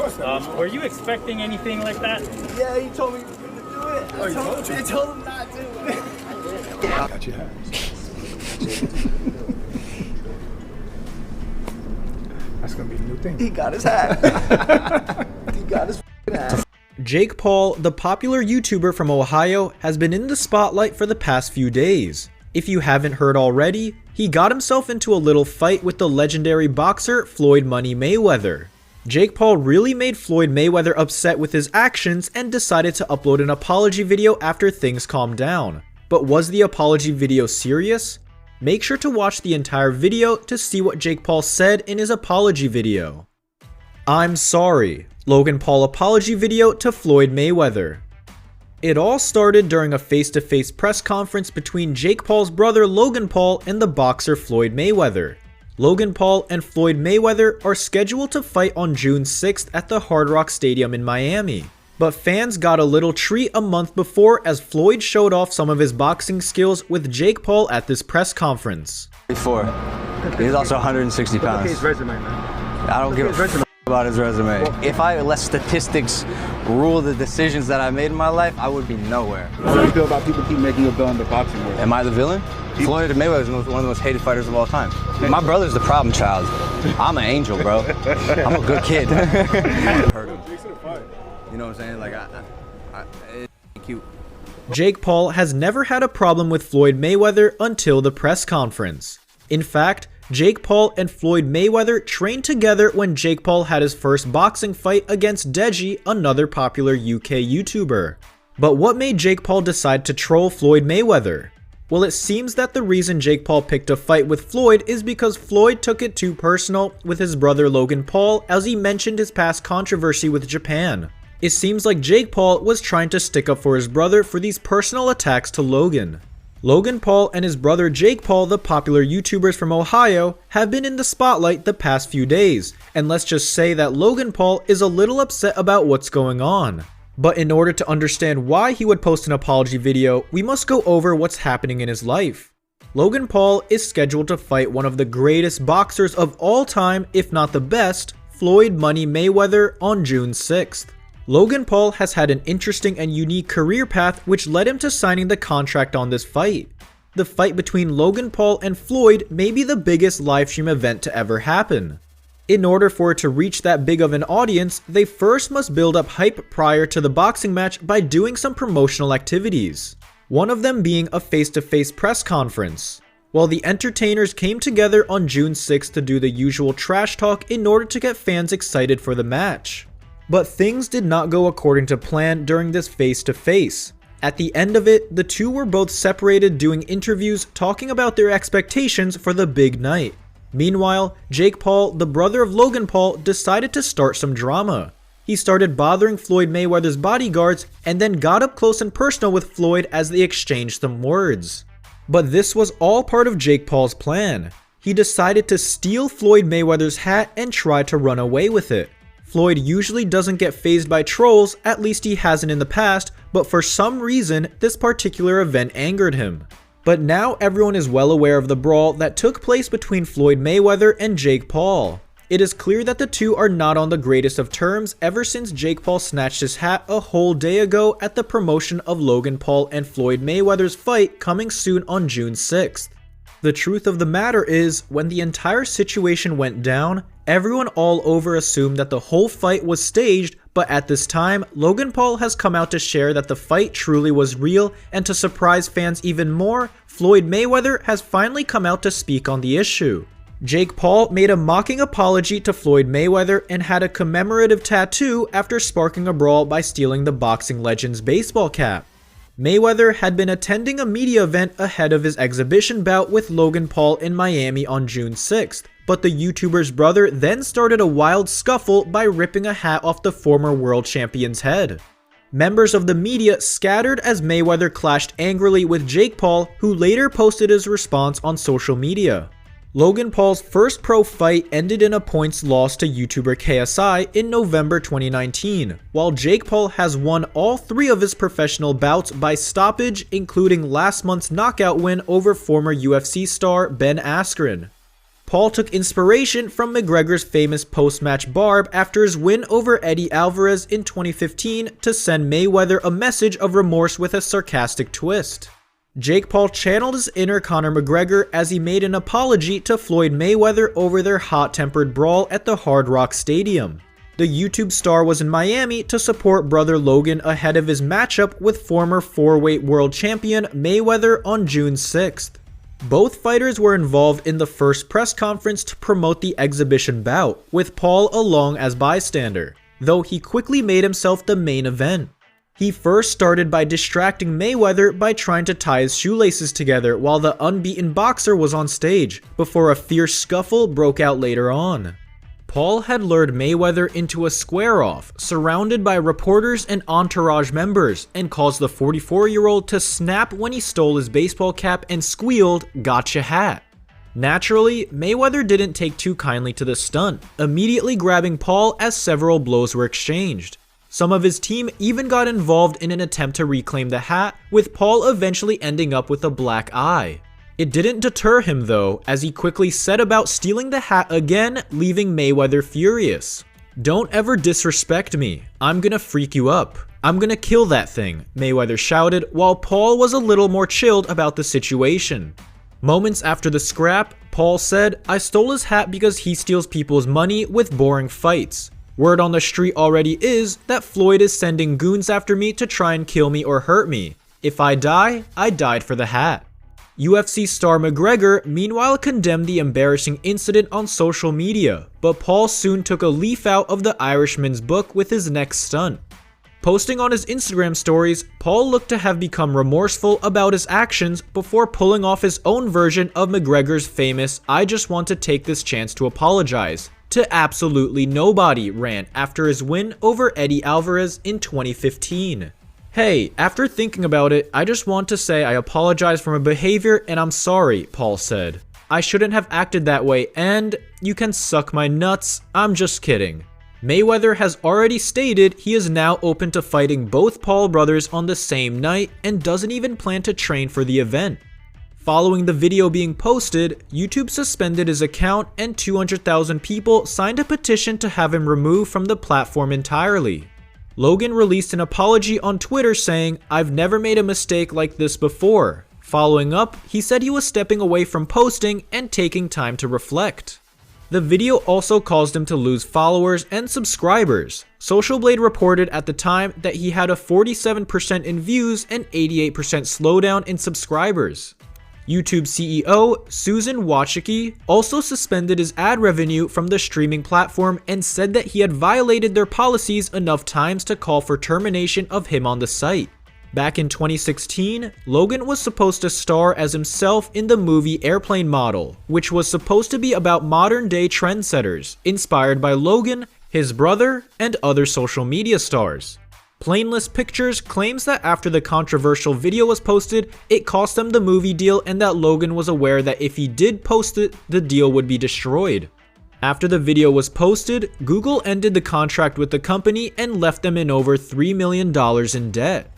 course not. Were you expecting anything like that? Yeah, he told me to do it. I told him not to. I got your hat. That's gonna be a new thing. He got his hat. He got his hat. Jake Paul, the popular YouTuber from Ohio, has been in the spotlight for the past few days. If you haven't heard already, he got himself into a little fight with the legendary boxer Floyd Money Mayweather. Jake Paul really made Floyd Mayweather upset with his actions and decided to upload an apology video after things calmed down. But was the apology video serious? Make sure to watch the entire video to see what Jake Paul said in his apology video. I'm sorry. Logan Paul apology video to Floyd Mayweather. It all started during a face-to-face press conference between Jake Paul's brother Logan Paul and the boxer Floyd Mayweather. Logan Paul and Floyd Mayweather are scheduled to fight on June 6th at the Hard Rock Stadium in Miami. But fans got a little treat a month before as Floyd showed off some of his boxing skills with Jake Paul at this press conference. He's also 160 pounds. Look at his resume, man. I don't give a f about his resume. If I let statistics rule the decisions that I made in my life, I would be nowhere. How do you feel about people keep making you a villain in the boxing world? Am I the villain? Floyd Mayweather is one of the most hated fighters of all time. My brother's the problem child. I'm an angel, bro. I'm a good kid. Hurt him. You know what I'm saying? Like, it's cute. Jake Paul has never had a problem with Floyd Mayweather until the press conference. In fact, Jake Paul and Floyd Mayweather trained together when Jake Paul had his first boxing fight against Deji, another popular UK YouTuber. But what made Jake Paul decide to troll Floyd Mayweather? Well, it seems that the reason Jake Paul picked a fight with Floyd is because Floyd took it too personal with his brother Logan Paul as he mentioned his past controversy with Japan. It seems like Jake Paul was trying to stick up for his brother for these personal attacks to Logan. Logan Paul and his brother Jake Paul, the popular YouTubers from Ohio, have been in the spotlight the past few days, and let's just say that Logan Paul is a little upset about what's going on. But in order to understand why he would post an apology video, we must go over what's happening in his life. Logan Paul is scheduled to fight one of the greatest boxers of all time, if not the best, Floyd Money Mayweather, on June 6th. Logan Paul has had an interesting and unique career path which led him to signing the contract on this fight. The fight between Logan Paul and Floyd may be the biggest livestream event to ever happen. In order for it to reach that big of an audience, they first must build up hype prior to the boxing match by doing some promotional activities. One of them being a face-to-face press conference. While the entertainers came together on June 6th to do the usual trash talk in order to get fans excited for the match. But things did not go according to plan during this face-to-face. At the end of it, the two were both separated doing interviews talking about their expectations for the big night. Meanwhile, Jake Paul, the brother of Logan Paul, decided to start some drama. He started bothering Floyd Mayweather's bodyguards and then got up close and personal with Floyd as they exchanged some words. But this was all part of Jake Paul's plan. He decided to steal Floyd Mayweather's hat and try to run away with it. Floyd usually doesn't get fazed by trolls, at least he hasn't in the past, but for some reason, this particular event angered him. But now everyone is well aware of the brawl that took place between Floyd Mayweather and Jake Paul. It is clear that the two are not on the greatest of terms ever since Jake Paul snatched his hat a whole day ago at the promotion of Logan Paul and Floyd Mayweather's fight coming soon on June 6th. The truth of the matter is, when the entire situation went down, everyone all over assumed that the whole fight was staged, but at this time, Logan Paul has come out to share that the fight truly was real, and to surprise fans even more, Floyd Mayweather has finally come out to speak on the issue. Jake Paul made a mocking apology to Floyd Mayweather and had a commemorative tattoo after sparking a brawl by stealing the boxing legend's baseball cap. Mayweather had been attending a media event ahead of his exhibition bout with Logan Paul in Miami on June 6th, but the YouTuber's brother then started a wild scuffle by ripping a hat off the former world champion's head. Members of the media scattered as Mayweather clashed angrily with Jake Paul, who later posted his response on social media. Logan Paul's first pro fight ended in a points loss to YouTuber KSI in November 2019, while Jake Paul has won all 3 of his professional bouts by stoppage, including last month's knockout win over former UFC star Ben Askren. Paul took inspiration from McGregor's famous post-match barb after his win over Eddie Alvarez in 2015 to send Mayweather a message of remorse with a sarcastic twist. Jake Paul channeled his inner Conor McGregor as he made an apology to Floyd Mayweather over their hot-tempered brawl at the Hard Rock Stadium. The YouTube star was in Miami to support brother Logan ahead of his matchup with former 4-weight world champion Mayweather on June 6th. Both fighters were involved in the first press conference to promote the exhibition bout, with Paul along as bystander, though he quickly made himself the main event. He first started by distracting Mayweather by trying to tie his shoelaces together while the unbeaten boxer was on stage, before a fierce scuffle broke out later on. Paul had lured Mayweather into a square-off, surrounded by reporters and entourage members, and caused the 44-year-old to snap when he stole his baseball cap and squealed, "Gotcha hat." Naturally, Mayweather didn't take too kindly to the stunt, immediately grabbing Paul as several blows were exchanged. Some of his team even got involved in an attempt to reclaim the hat, with Paul eventually ending up with a black eye. It didn't deter him though, as he quickly set about stealing the hat again, leaving Mayweather furious. "Don't ever disrespect me. I'm gonna freak you up. I'm gonna kill that thing," Mayweather shouted, while Paul was a little more chilled about the situation. Moments after the scrap, Paul said, "I stole his hat because he steals people's money with boring fights. Word on the street already is that Floyd is sending goons after me to try and kill me or hurt me. If I die, I died for the hat." UFC star McGregor meanwhile condemned the embarrassing incident on social media, but Paul soon took a leaf out of the Irishman's book with his next stunt. Posting on his Instagram stories, Paul looked to have become remorseful about his actions before pulling off his own version of McGregor's famous "I just want to take this chance to apologize" to absolutely nobody rant after his win over Eddie Alvarez in 2015. "Hey, after thinking about it, I just want to say I apologize for my behavior and I'm sorry," Paul said. "I shouldn't have acted that way and you can suck my nuts, I'm just kidding." Mayweather has already stated he is now open to fighting both Paul brothers on the same night and doesn't even plan to train for the event. Following the video being posted, YouTube suspended his account and 200,000 people signed a petition to have him removed from the platform entirely. Logan released an apology on Twitter saying, "I've never made a mistake like this before." Following up, he said he was stepping away from posting and taking time to reflect. The video also caused him to lose followers and subscribers. Social Blade reported at the time that he had a 47% in views and 88% slowdown in subscribers. YouTube CEO Susan Wojcicki also suspended his ad revenue from the streaming platform and said that he had violated their policies enough times to call for termination of him on the site. Back in 2016, Logan was supposed to star as himself in the movie Airplane Model, which was supposed to be about modern-day trendsetters, inspired by Logan, his brother, and other social media stars. Plainless Pictures claims that after the controversial video was posted, it cost them the movie deal and that Logan was aware that if he did post it, the deal would be destroyed. After the video was posted, Google ended the contract with the company and left them in over $3 million in debt.